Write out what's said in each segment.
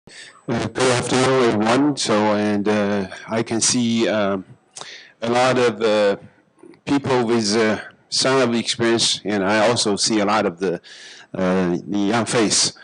Good afternoon, everyone. I can see a lot of people with some of the experience, and I also see a lot of the young face.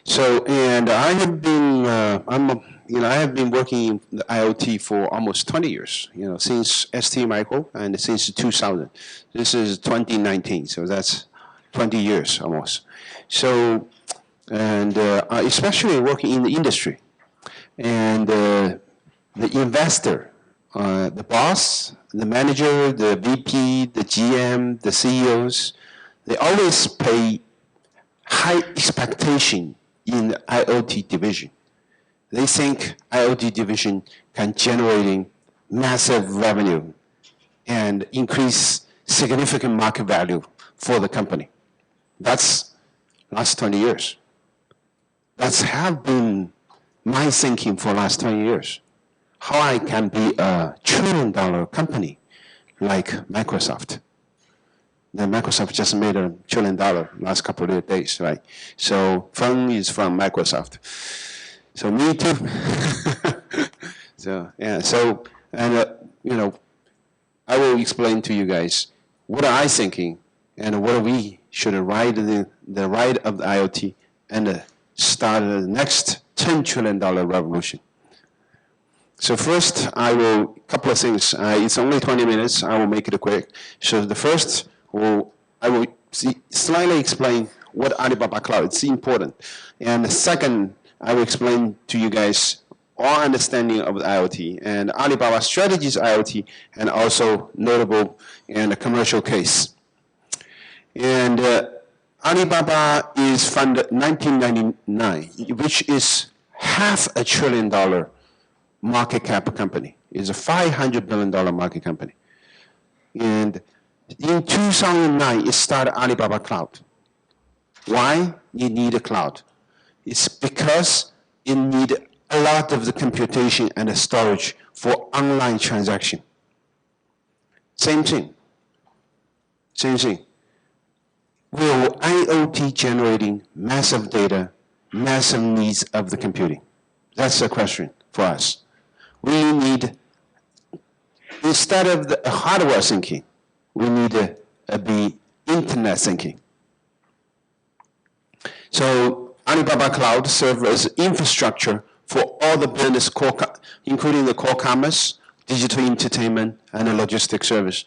I have been, I have been working in the IoT for almost 20 years. Since ST Micro and since 2000. This is 2019, so that's 20 years almost. Especially working in the industry. And the investor, the boss, the manager, the VP, the GM, the CEOs, they always pay high expectation in the IoT division. They think IoT division can generate massive revenue and increase significant market value for the company. That's last 20 years. That's have been my thinking for the last 20 years. How I can be a $1 trillion company like Microsoft. Then Microsoft just made $1 trillion last couple of days, right? So phone is from Microsoft. So me too. I will explain to you guys what I thinking and what we should ride the ride of the IoT and start the next $10 trillion revolution. So first, a couple of things. It's only 20 minutes. I will make it quick. So the first, I will slightly explain what Alibaba Cloud, it's important. And the second, I will explain to you guys our understanding of the IoT and Alibaba strategies IoT and also notable and a commercial case. And Alibaba is funded 1999, which is $500 billion market cap company. It's a $500 billion market company. And in 2009, it started Alibaba Cloud. Why you need a cloud? It's because it need a lot of the computation and the storage for online transaction. Same thing. Same thing. Will IoT generating massive data, massive needs of the computing? That's the question for us. We need, instead of the hardware thinking, we need to be internet thinking. So Alibaba Cloud serves as infrastructure for all the business, including the core commerce, digital entertainment, and the logistics service.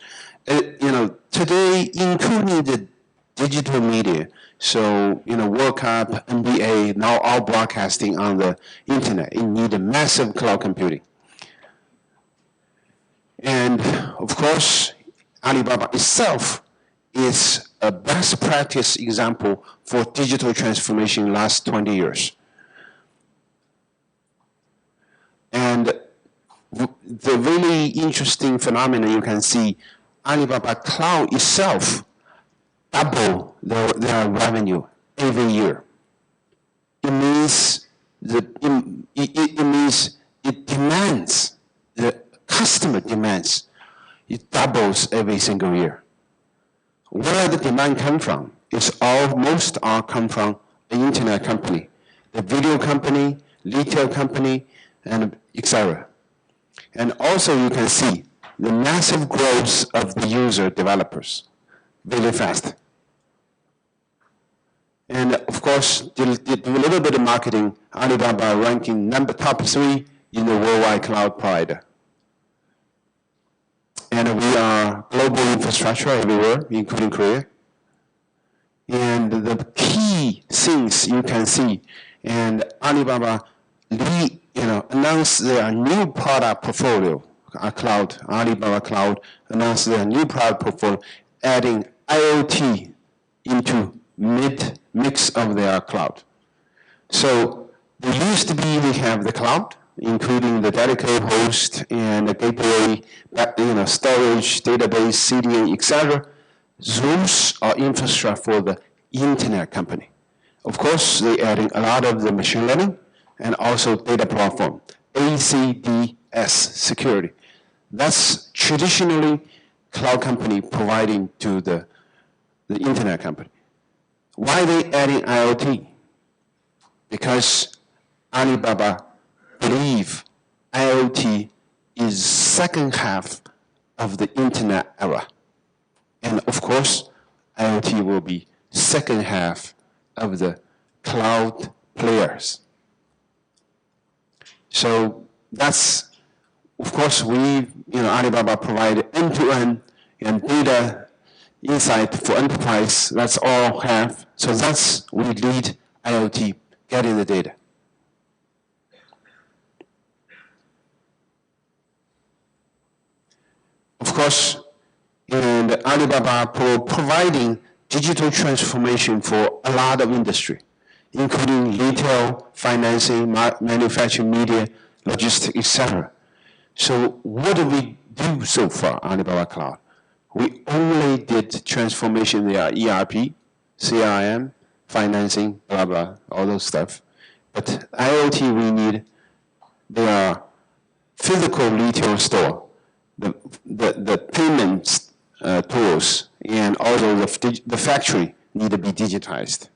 Today, including the digital media, so World Cup, NBA, now all broadcasting on the internet. It needs a massive cloud computing. And of course, Alibaba itself is a best practice example for digital transformation in the last 20 years. And the really interesting phenomenon you can see, Alibaba Cloud itself double their revenue every year. It means it demands, the customer demands, it doubles every single year. Where the demand come from? Most are come from the internet company, the video company, retail company, and etc. And also you can see the massive growth of the user developers very fast. And of course, did a little bit of marketing, Alibaba ranking top 3 in the worldwide cloud provider. And we are global infrastructure everywhere, including Korea. And the key things you can see, and Alibaba announced their new product portfolio, Alibaba Cloud announced their new product portfolio, adding IoT into mix of their cloud. So there used to be, we have the cloud, including the dedicated host and the gateway, storage, database, CDN, etc. Those are infrastructure for the internet company. Of course, they adding a lot of the machine learning and also data platform, ACDS security. That's traditionally cloud company providing to the internet company. Why are they adding IoT? Because Alibaba believe IoT is second half of the internet era. And of course, IoT will be second half of the cloud players. So that's, of course, Alibaba provide end-to-end and data insight for enterprise. That's all have. So that's we lead IoT getting the data. Of course, and Alibaba providing digital transformation for a lot of industry, including retail, financing, manufacturing, media, logistics, etc. So what do we do so far, Alibaba Cloud? We only did transformation via ERP, CRM, financing, blah, blah, all those stuff. But IoT, we need their physical retail store, the payments tools, and also the factory need to be digitized.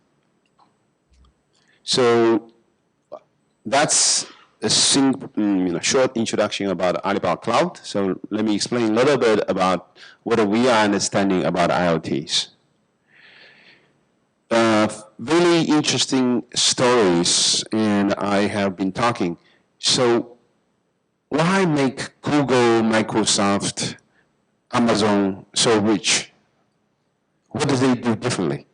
So that's a short introduction about Alibaba Cloud. So let me explain a little bit about what we are understanding about IoTs. Really interesting stories, and I have been talking. So why make Google, Microsoft, Amazon so rich? What do they do differently?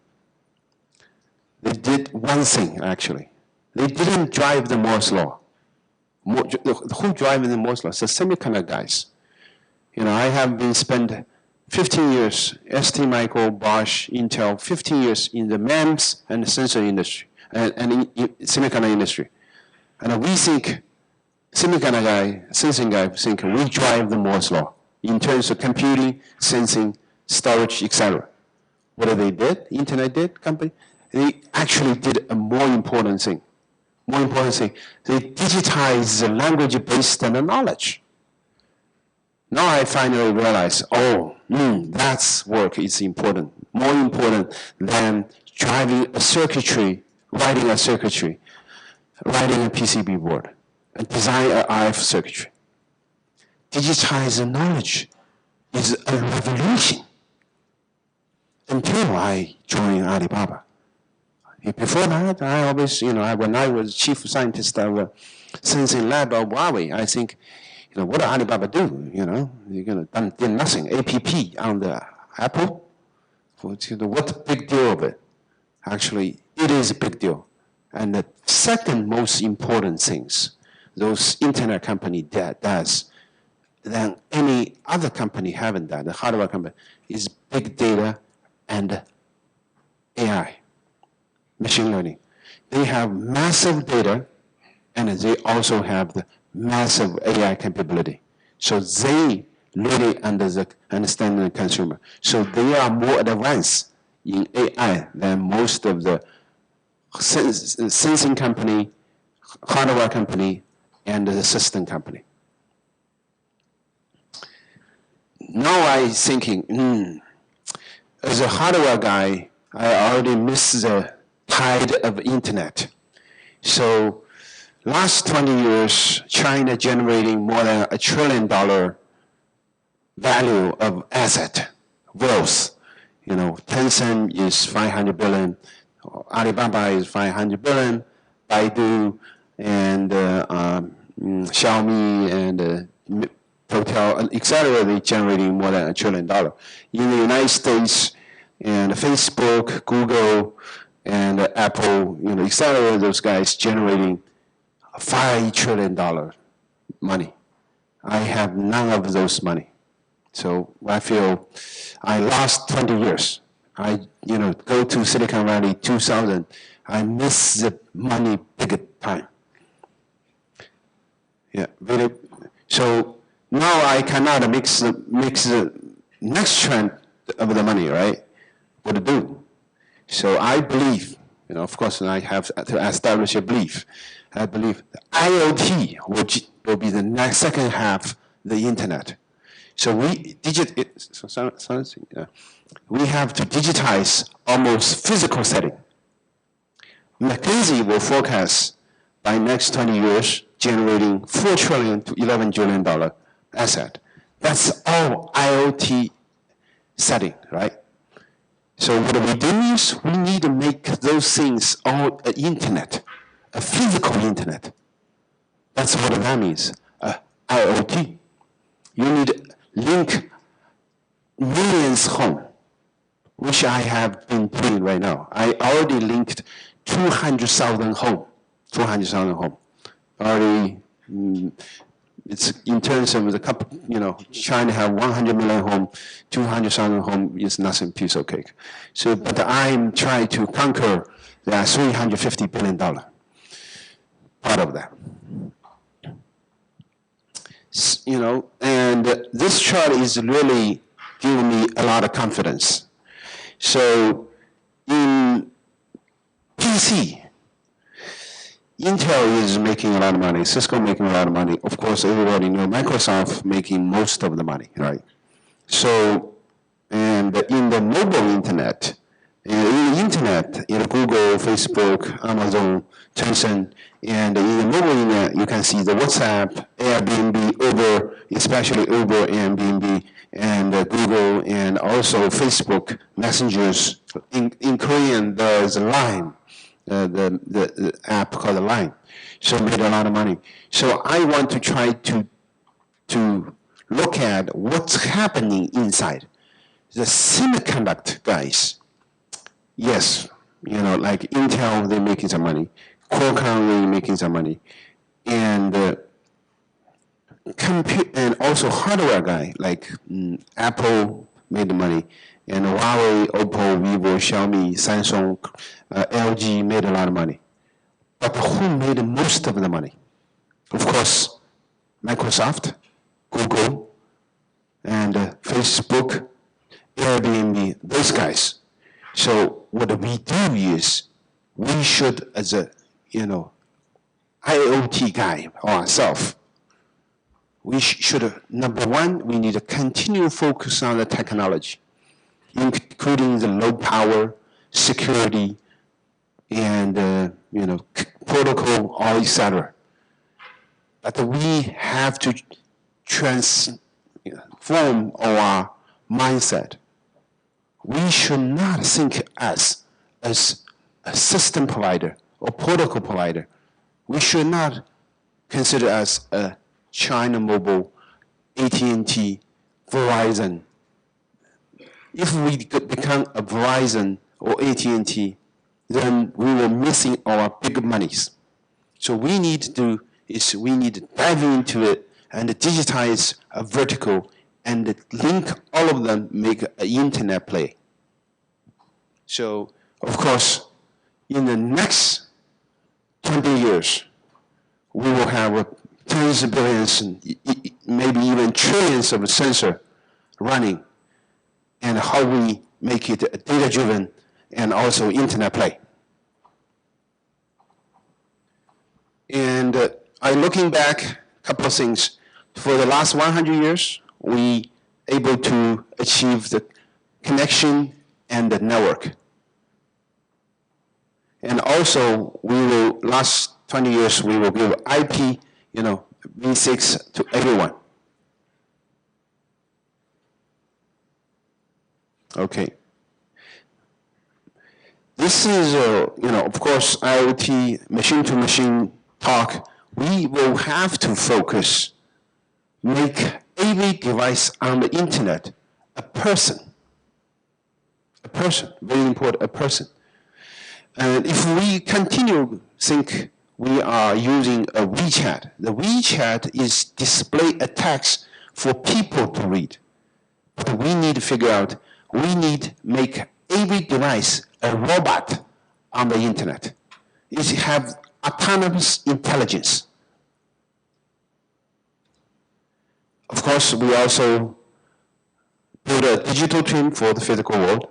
They did one thing, actually. They didn't drive the Moore's law. Who driving the Moore's law? It's the semiconductor guys. I have been spent 15 years, STMicro, Bosch, Intel, 15 years in the MEMS and the sensor industry, and semiconductor industry. And we think, semiconductor guy, sensing guy, think we drive the Moore's law in terms of computing, sensing, storage, etc. What did they did? Internet did, company? They actually did a more important thing. More important thing, they digitize the language-based knowledge. Now I finally realize, that's work is important. More important than driving a circuitry, writing a circuitry, writing a PCB board, and design an RF circuitry. Digitize the knowledge is a revolution until I joined Alibaba. Before that, I always, when I was chief scientist of sensing lab of Huawei, I think, what did Alibaba do? You're did nothing. APP on the Apple. What big deal of it? Actually, it is a big deal. And the second most important things those internet company does than any other company haven't done, the hardware company, is big data and AI. Machine learning. They have massive data, and they also have the massive AI capability. So they really understand the consumer. So they are more advanced in AI than most of the sensing company, hardware company, and the system company. Now I'm thinking, as a hardware guy, I already missed the tide of internet. So last 20 years, China generating more than $1 trillion value of asset, wealth. Tencent is 500 billion, Alibaba is 500 billion, Baidu and Xiaomi and Total, etc. They generating more than $1 trillion. In the United States, and Facebook, Google, and Apple, etc. Those guys generating $5 trillion money. I have none of those money. So I feel I lost 20 years. I, go to Silicon Valley 2000. I miss the money big time. Yeah, really. So now I cannot mix the next trend of the money, right? What to do? So I believe, of course, I have to establish a belief. I believe the IoT will be the next second half of the internet. So we have to digitize almost physical setting. McKinsey will forecast by next 20 years, generating $4 trillion to $11 trillion asset. That's all IoT setting, right? So what we do is we need to make those things all internet, a physical internet. That's what that means, IoT. You need link millions home, which I have been doing right now. I already linked 200,000 home, 200,000 home. Already, it's in terms of the couple, China have 100 million home, 200,000 home is nothing, piece of cake. So, but I'm trying to conquer the $350 billion part of that. And this chart is really giving me a lot of confidence. So in PC, Intel is making a lot of money, Cisco making a lot of money. Of course, everybody knows Microsoft making most of the money, right? So, and in the mobile internet, in Google, Facebook, Amazon, Tencent, and in the mobile internet, you can see the WhatsApp, Airbnb, Uber, especially Uber, Airbnb, and Google, and also Facebook messengers. In Korean, there's Line, the app called Line. So made a lot of money. So I want to try to look at what's happening inside. The semiconductor guys, yes, like Intel, they're making some money. Qualcomm, they're making some money. And and also hardware guy, like Apple made the money. And Huawei, Oppo, Vivo, Xiaomi, Samsung, LG made a lot of money. But who made most of the money? Of course, Microsoft, Google, and Facebook, Airbnb, those guys. So what we do is we should, as a IoT guy ourselves, we should, number one, we need to continue focus on the technology, including the low power, security, and protocol, all etc. But we have to transform our mindset. We should not think as a system provider or protocol provider. We should not consider us a China Mobile, AT&T, Verizon. If we become a Verizon or AT&T, then we were missing our big monies. So we need to do is we need to dive into it and digitize a vertical and link all of them, make an internet play. So, of course, in the next 20 years, we will have tens of billions, maybe even trillions of sensors running, and how we make it data-driven and also internet play. And I'm looking back, a couple of things. For the last 100 years, we able to achieve the connection and the network. And also, we will, last 20 years, we will give IP, V6 to everyone. Okay. This is, of course, IoT, machine-to-machine talk. We will have to focus, make every device on the internet a person. A person, very important, a person. And if we continue think we are using a WeChat, the WeChat is display a text for people to read. But we need to figure out, we need to make every device a robot on the internet. It have autonomous intelligence. Of course, we also build a digital twin for the physical world.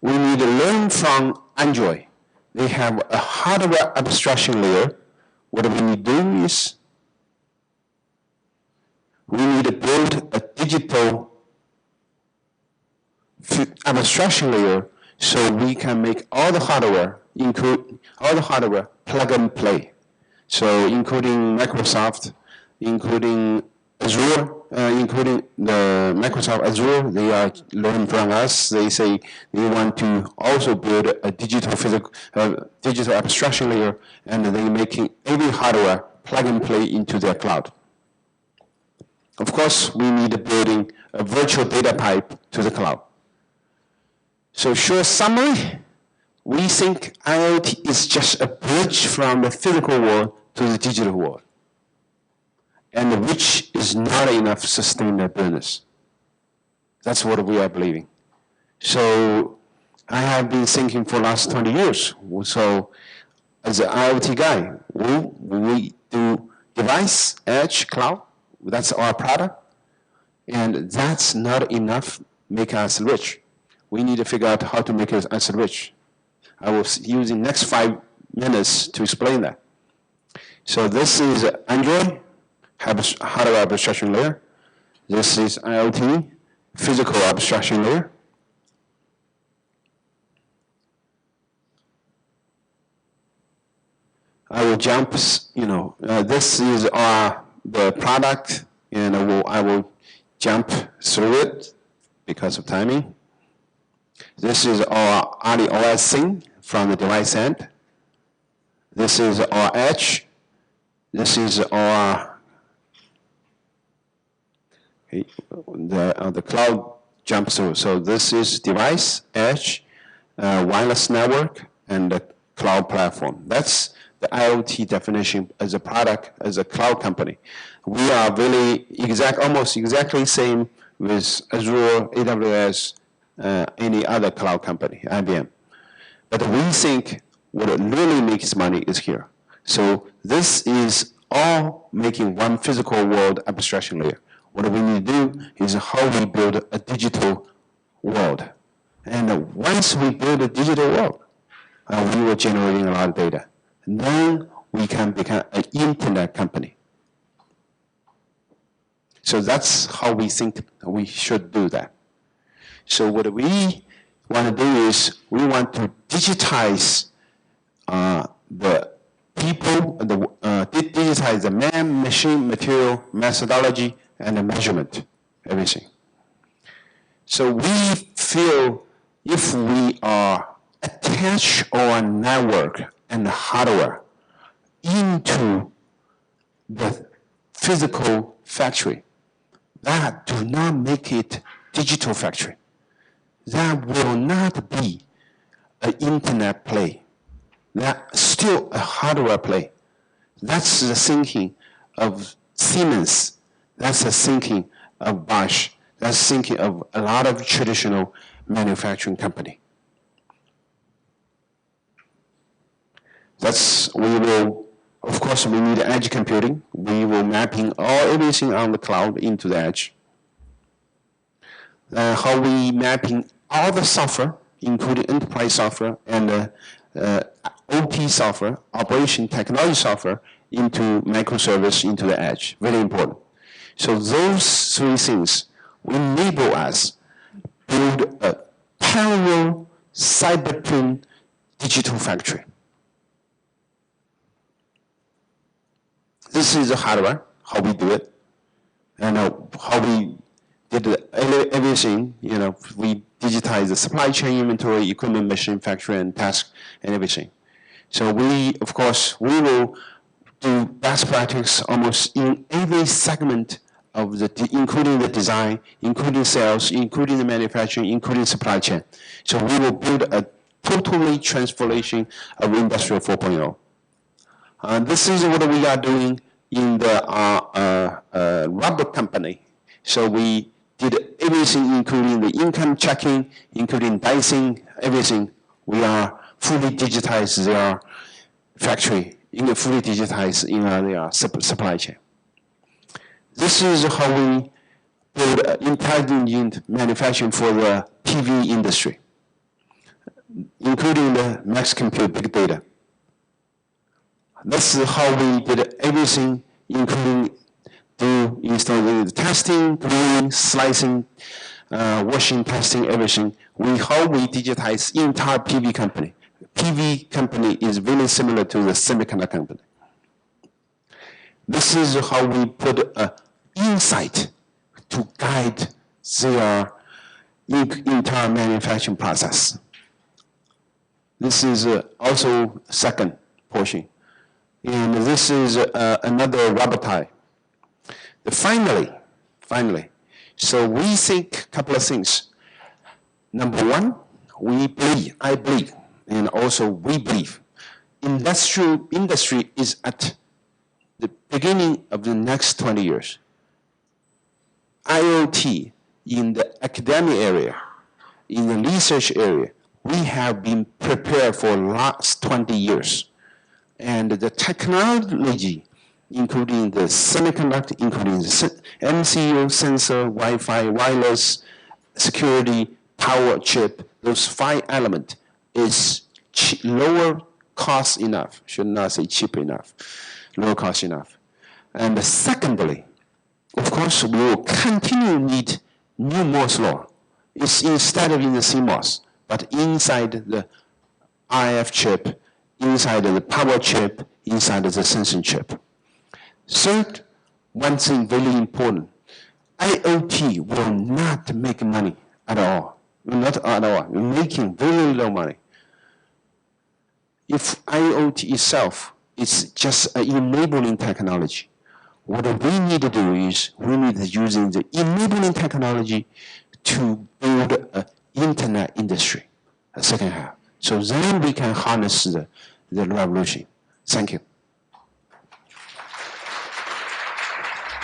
We need to learn from Android. They have a hardware abstraction layer. What we need to do is we need to build a digital abstraction layer so we can make all the hardware include all the hardware plug and play. So including Microsoft, including Azure, including the Microsoft Azure, they are learning from us. They say they want to also build a digital abstraction layer, and they're making every hardware plug and play into their cloud. Of course, we need building a virtual data pipe to the cloud. So short summary, we think IoT is just a bridge from the physical world to the digital world, and which is not enough to sustain their business. That's what we are believing. So I have been thinking for the last 20 years. So as an IoT guy, we do device, edge, cloud. That's our product. And that's not enough make us rich. We need to figure out how to make us rich. I will use the next 5 minutes to explain that. So this is Android, hardware abstraction layer. This is IoT, physical abstraction layer. I will jump, this is the product, and I will jump through it because of timing. This is our OS thing from the device end. This is our edge. This is our the cloud jump through. So this is device, edge, wireless network, and the cloud platform. That's the IoT definition as a product, as a cloud company. We are really almost exactly same with Azure, AWS, any other cloud company, IBM. But we think what really makes money is here. So this is all making one physical world abstraction layer. What we need to do is how we build a digital world. And once we build a digital world, we will generate a lot of data. And then we can become an internet company. So that's how we think we should do that. So what we want to do is we want to digitize the people, digitize the man, machine, material, methodology, and the measurement, everything. So we feel if we are attach our network and hardware into the physical factory, that do not make it digital factory. That will not be an internet play. That's still a hardware play. That's the thinking of Siemens. That's the thinking of Bosch. That's the thinking of a lot of traditional manufacturing company. Of course, we need edge computing. We will mapping everything on the cloud into the edge. How we mapping all the software, including enterprise software and OT software, operation technology software, into microservice, into the edge. Very important. So those 3 things will enable us build a parallel cyber-twin digital factory. This is the hardware, how we do it, and how we did everything. We digitize the supply chain, inventory, equipment, machine, factory, and task, and everything. So of course, we will do best practice almost in every segment of including the design, including sales, including the manufacturing, including supply chain. So we will build a totally transformation of Industrial 4.0. This is what we are doing in the rubber company. So we did everything, including the income checking, including dicing, everything. We are fully digitized their factory, fully digitized in their supply chain. This is how we build intelligent manufacturing for the PV industry, including the max compute big data. That's how we did everything, including installing the testing, gluing, slicing, washing, testing, everything. How we digitize entire PV company. PV company is very similar to the semiconductor company. This is how we put an insight to guide their entire manufacturing process. This is also second portion. And this is another rubber tie. Finally, so we think a couple of things. Number one, I believe, and also we believe, industry is at the beginning of the next 20 years. IoT in the academic area, in the research area, we have been prepared for the last 20 years. And the technology, including the semiconductor, including the MCU, sensor, Wi-Fi, wireless, security, power chip, those 5 elements is lower cost enough, should not say cheap enough, lower cost enough. And secondly, of course, we will continue to need new Moore's law. It's instead of in the CMOS, but inside the RF chip, inside the power chip, inside the sensing chip. Third, one thing very important, IoT will not make money at all. Not at all, making very low money. If IoT itself is just an enabling technology, what we need to do is we need to use the enabling technology to build an internet industry, a second half. So then we can harness the revolution. Thank you.